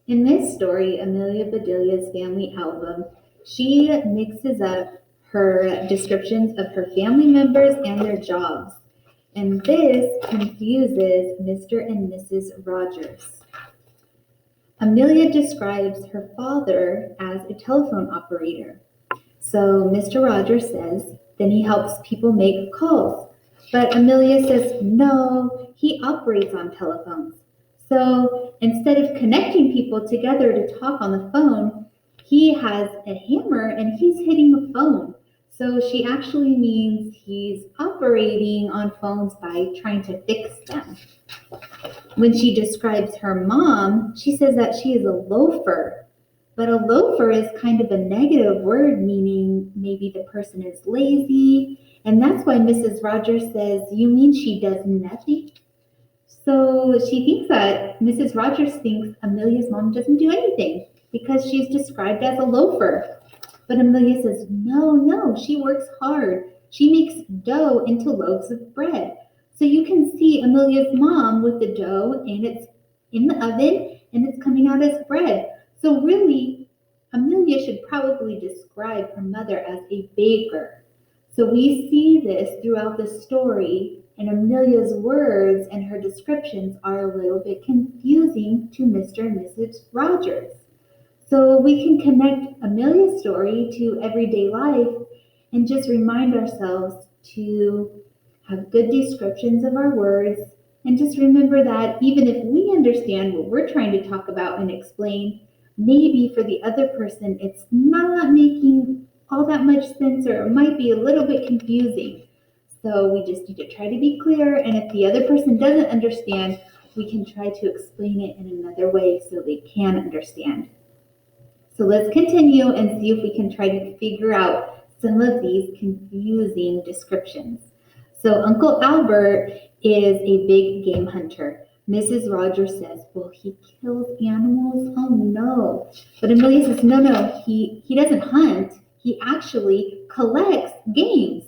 In this story, Amelia Bedelia's family album, she mixes up her descriptions of her family members and their jobs. And this confuses Mr. and Mrs. Rogers. Amelia describes her father as a telephone operator. So Mr. Rogers says, then he helps people make calls. But Amelia says, no, he operates on telephones. So instead of connecting people together to talk on the phone, he has a hammer and he's hitting a phone. So she actually means he's operating on phones by trying to fix them. When she describes her mom, she says that she is a loafer. But a loafer is kind of a negative word, meaning maybe the person is lazy. And that's why Mrs. Rogers says, you mean she does nothing? So she thinks that Mrs. Rogers thinks Amelia's mom doesn't do anything because she's described as a loafer. But Amelia says, no, no, she works hard. She makes dough into loaves of bread. So you can see Amelia's mom with the dough and it's in the oven and it's coming out as bread. So really, Amelia should probably describe her mother as a baker. So we see this throughout the story, and Amelia's words and her descriptions are a little bit confusing to Mr. and Mrs. Rogers. So we can connect Amelia's story to everyday life and just remind ourselves to have good descriptions of our words and just remember that even if we understand what we're trying to talk about and explain, maybe for the other person it's not making all that much sense or it might be a little bit confusing. So we just need to try to be clear, and if the other person doesn't understand, we can try to explain it in another way so they can understand. So let's continue and see if we can try to figure out some of these confusing descriptions. So Uncle Albert is a big game hunter. Mrs. Rogers says, well, he kills animals? Oh no. But Amelia says, no, no, he doesn't hunt. He actually collects games.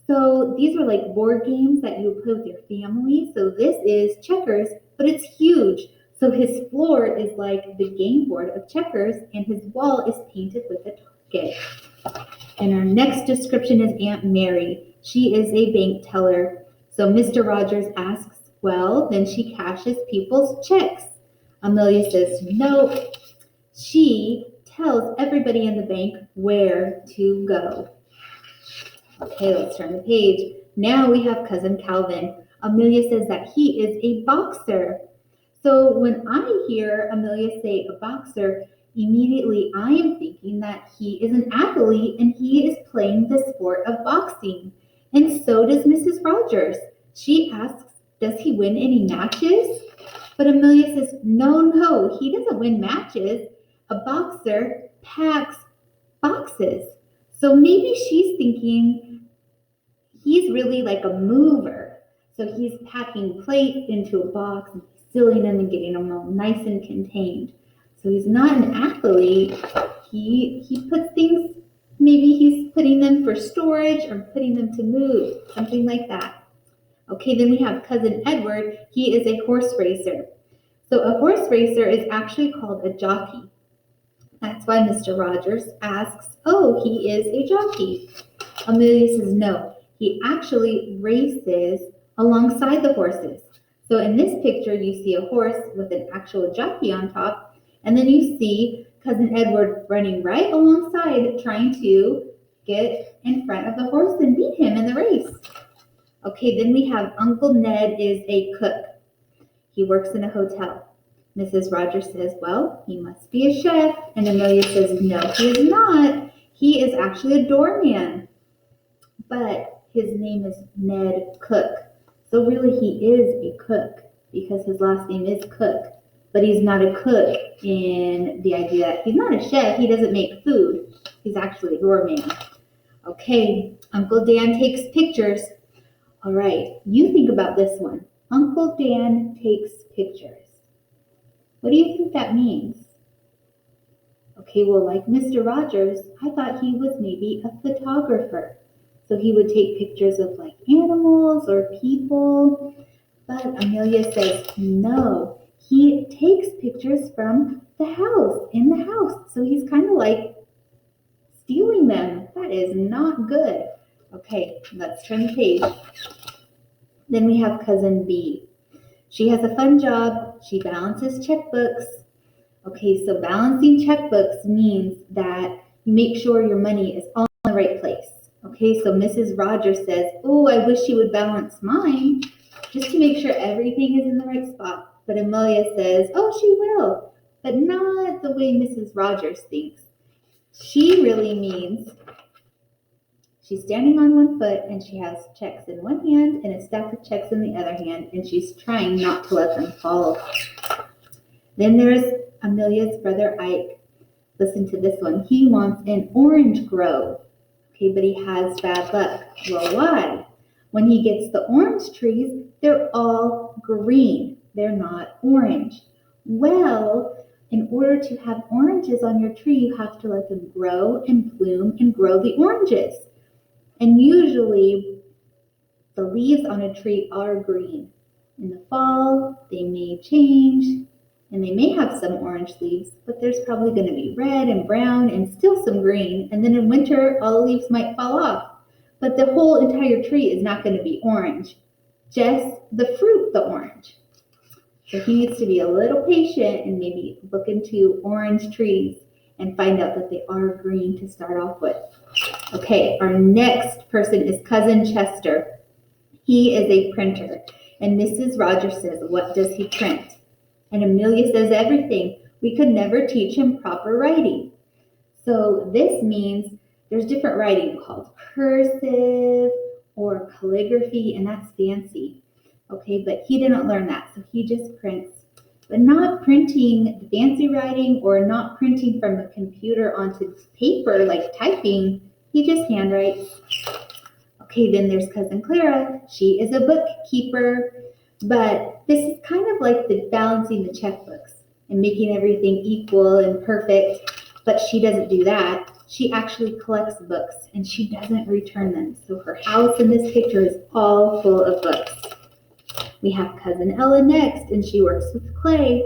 So these are like board games that you play with your family. So this is checkers, but it's huge. So his floor is like the game board of checkers, and his wall is painted with a target. And our next description is Aunt Mary. She is a bank teller. So Mr. Rogers asks, well, then she cashes people's checks. Amelia says, no, she tells everybody in the bank where to go. Okay, let's turn the page. Now we have Cousin Calvin. Amelia says that he is a boxer. So when I hear Amelia say a boxer, immediately I am thinking that he is an athlete and he is playing the sport of boxing. And so does Mrs. Rogers. She asks, does he win any matches? But Amelia says, no, no, he doesn't win matches. A boxer packs boxes. So maybe she's thinking he's really like a mover. So he's packing plates into a box and sealing them and getting them all nice and contained. So he's not an athlete. He puts things, maybe he's putting them for storage or putting them to move, something like that. Okay, then we have Cousin Edward. He is a horse racer. So a horse racer is actually called a jockey. That's why Mr. Rogers asks, oh, he is a jockey. Amelia says, no, he actually races alongside the horses. So in this picture, you see a horse with an actual jockey on top, and then you see Cousin Edward running right alongside, trying to get in front of the horse and beat him in the race. Okay, then we have Uncle Ned is a cook. He works in a hotel. Mrs. Rogers says, well, he must be a chef. And Amelia says, no, he is not. He is actually a doorman. But his name is Ned Cook. So really he is a cook because his last name is Cook. But he's not a cook in the idea that he's not a chef. He doesn't make food. He's actually a doorman. Okay, Uncle Dan takes pictures. All right, you think about this one. Uncle Dan takes pictures. What do you think that means? Okay, well, like Mr. Rogers, I thought he was maybe a photographer. So he would take pictures of like animals or people. But Amelia says, no, he takes pictures from in the house. So he's kind of like stealing them. That is not good. Okay, let's turn the page. Then we have cousin B. She has a fun job. She balances checkbooks. Okay, so balancing checkbooks means that you make sure your money is all in the right place. Okay, so Mrs. Rogers says, oh, I wish you would balance mine just to make sure everything is in the right spot. But Amelia says, oh, she will, but not the way Mrs. Rogers thinks. She really means she's standing on one foot and she has checks in one hand and a stack of checks in the other hand, and she's trying not to let them fall. Then there's Amelia's brother Ike. Listen to this one. He wants an orange grove. Okay, but he has bad luck. Well, why? When he gets the orange trees, they're all green. They're not orange. Well, in order to have oranges on your tree, you have to let them grow and bloom and grow the oranges. And usually, the leaves on a tree are green. In the fall, they may change, and they may have some orange leaves, but there's probably going to be red and brown and still some green. And then in winter, all the leaves might fall off. But the whole entire tree is not going to be orange, just the fruit, the orange. So he needs to be a little patient and maybe look into orange trees and find out that they are green to start off with. Okay, our next person is Cousin Chester. He is a printer. And Mrs. Rogers says, what does he print? And Amelia says everything. We could never teach him proper writing. So this means there's different writing called cursive or calligraphy, and that's fancy. Okay, but he didn't learn that, so he just prints. But not printing the fancy writing or not printing from a computer onto paper like typing, he just handwrites. Okay, then there's Cousin Clara. She is a bookkeeper, but this is kind of like the balancing the checkbooks and making everything equal and perfect, but she doesn't do that. She actually collects books and she doesn't return them. So her house in this picture is all full of books. We have Cousin Ella next, and she works with clay.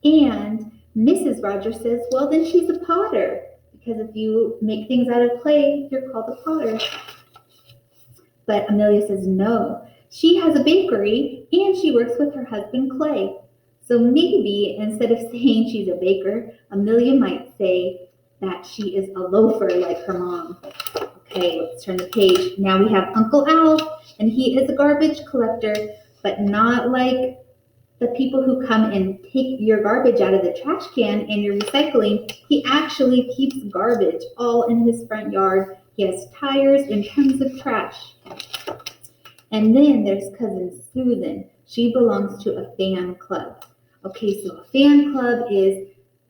And Mrs. Rogers says, well, then she's a potter, because if you make things out of clay, you're called a potter. But Amelia says, no, she has a bakery and she works with her husband, Clay. So maybe instead of saying she's a baker, Amelia might say that she is a loafer like her mom. Okay, let's turn the page. Now we have Uncle Al, and he is a garbage collector, but not like the people who come and take your garbage out of the trash can and your recycling. He actually keeps garbage all in his front yard. He has tires and tons of trash. And then there's Cousin Susan. She belongs to a fan club. Okay, so a fan club is,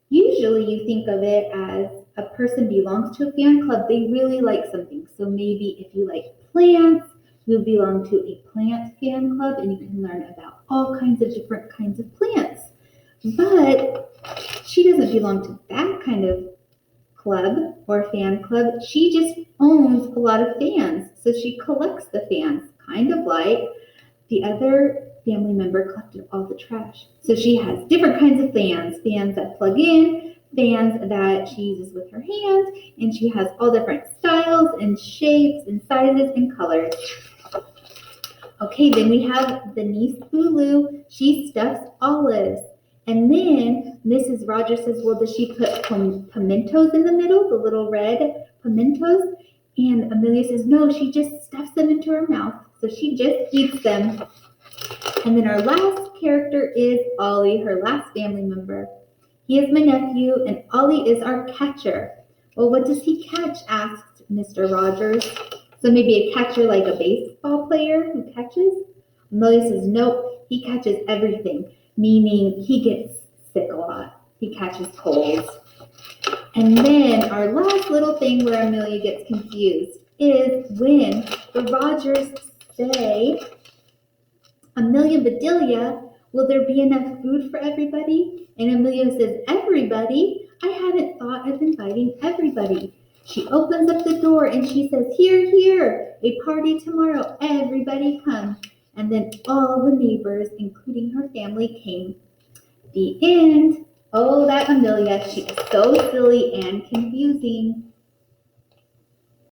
usually you think of it as a person belongs to a fan club. They really like something. So maybe if you like plants, you'll belong to a plant fan club and you can learn about all kinds of different kinds of plants. But she doesn't belong to that kind of club or fan club. She just owns a lot of fans. So she collects the fans, kind of like the other family member collected all the trash. So she has different kinds of fans, fans that plug in, fans that she uses with her hands, and she has all different styles and shapes and sizes and colors. Okay, then we have the niece Bulu. She stuffs olives. And then Mrs. Rogers says, well, does she put pimentos in the middle, the little red pimentos? And Amelia says, no, she just stuffs them into her mouth. So she just eats them. And then our last character is Ollie, her last family member. He is my nephew, and Ollie is our catcher. Well, what does he catch? Asked Mr. Rogers. So maybe a catcher like a baseball player who catches? Amelia says, nope, he catches everything, meaning he gets sick a lot. He catches colds. And then our last little thing where Amelia gets confused is when the Rogers say, Amelia and Bedelia, will there be enough food for everybody? And Amelia says, everybody? I hadn't thought of inviting everybody. She opens up the door and she says, here, here, a party tomorrow, everybody come. And then all the neighbors, including her family, came. The end. Oh, that Amelia, she is so silly and confusing.